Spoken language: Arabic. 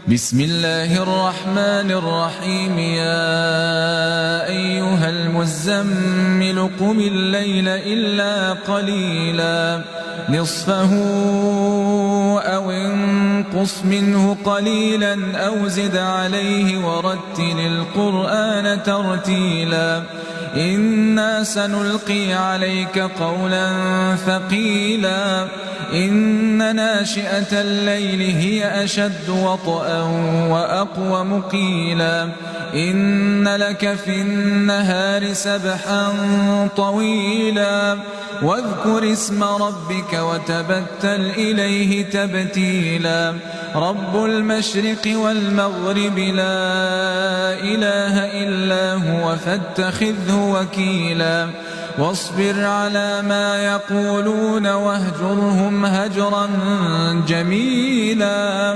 بسم الله الرحمن الرحيم يا أيها المزمل قم الليل إلا قليلا نصفه أو انقص منه قليلا أو زد عليه ورتل القرآن ترتيلا إنا سنلقي عليك قولا ثقيلا إن ناشئة الليل هي أشد وطئا وأقوم قيلا إن لك في النهار سبحا طويلا واذكر اسم ربك وتبتل إليه تبتيلا رب المشرق والمغرب لا إله إلا هو فاتخذه وكيلا واصبر على ما يقولون واهجرهم هجرا جميلا